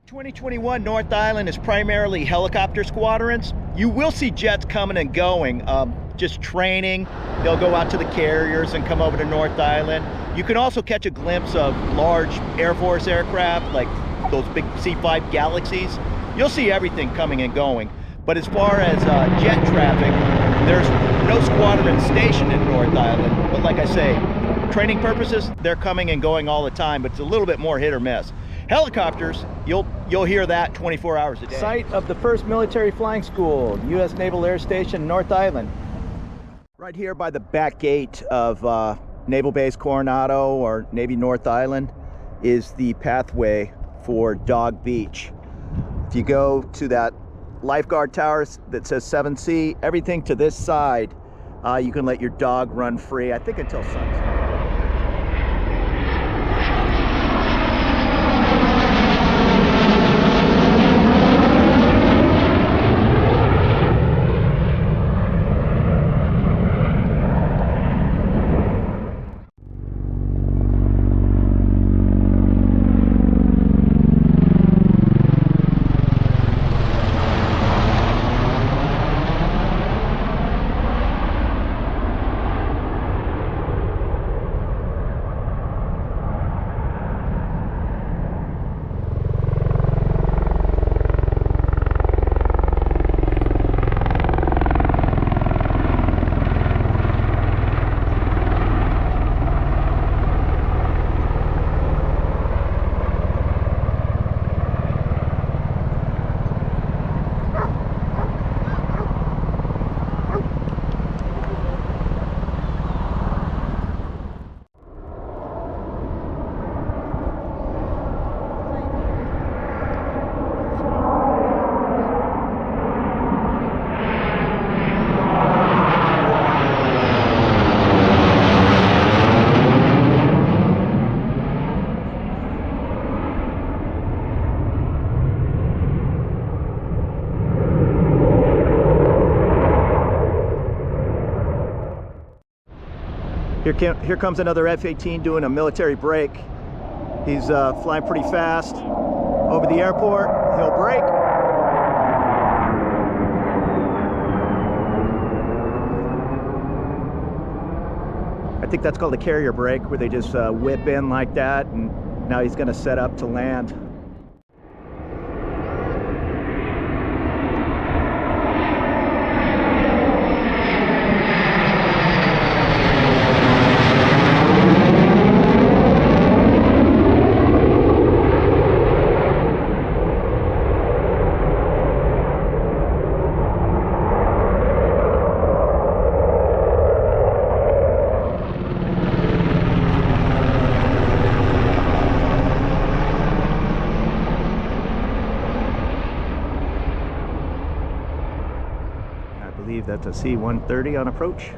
2021 North Island is primarily helicopter squadrons. You will see jets coming and going, just training. They'll go out to the carriers and come over to North Island. You can also catch a glimpse of large Air Force aircraft like those big C-5 Galaxies. You'll see everything coming and going. But as far as jet traffic, there's no squadron stationed in North Island. But like I say, training purposes, they're coming and going all the time, but it's a little bit more hit or miss. Helicopters, you'll hear that 24 hours a day. Site of the first military flying school, U.S. Naval Air Station, North Island. Right here by the back gate of Naval Base Coronado or Navy North Island is the pathway for Dog Beach. If you go to that lifeguard tower that says 7C, everything to this side, you can let your dog run free, I think until sunset. Here comes another F-18 doing a military break. He's flying pretty fast over the airport. He'll brake. I think that's called a carrier brake, where they just whip in like that, and now he's going to set up to land. I believe that's a C-130 on approach.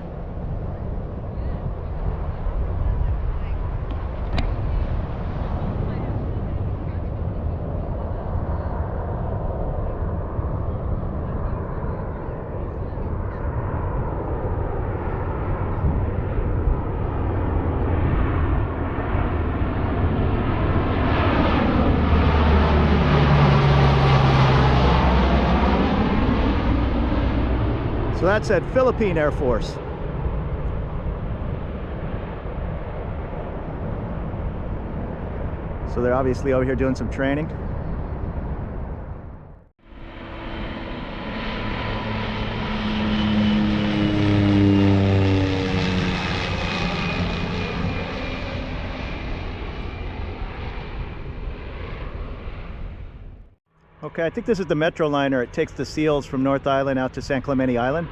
So that's at Philippine Air Force. So they're obviously over here doing some training. Okay, I think this is the Metro liner. It takes the SEALs from North Island out to San Clemente Island.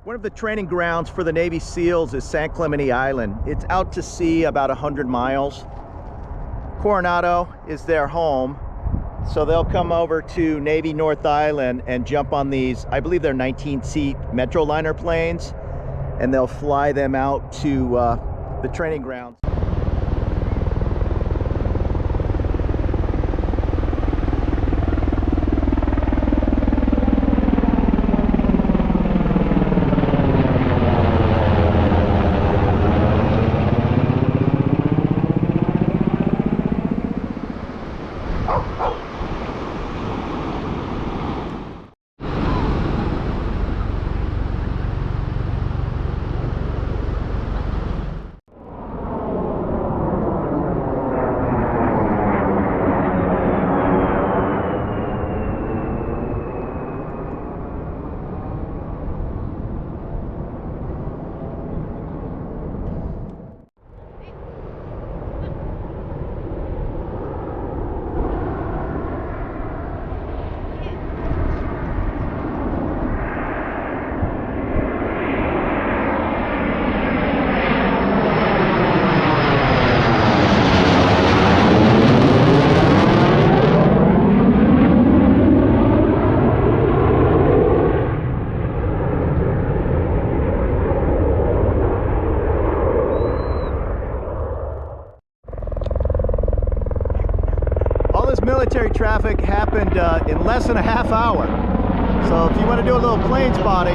One of the training grounds for the Navy SEALs is San Clemente Island. It's out to sea about 100 miles. Coronado is their home. So they'll come over to Navy North Island and jump on these, I believe they're 19-seat Metroliner planes, and they'll fly them out to the training grounds. Military traffic happened in less than a half hour. So if you want to do a little plane spotting,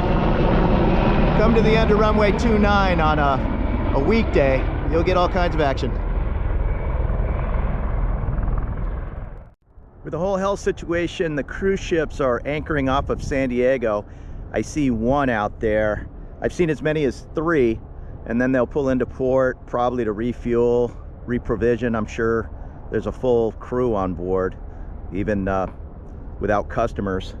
come to the end of runway 29 on a weekday. You'll get all kinds of action. With the whole health situation, the cruise ships are anchoring off of San Diego. I see one out there. I've seen as many as 3, and then they'll pull into port, probably to refuel, reprovision. I'm sure there's a full crew on board, even without customers.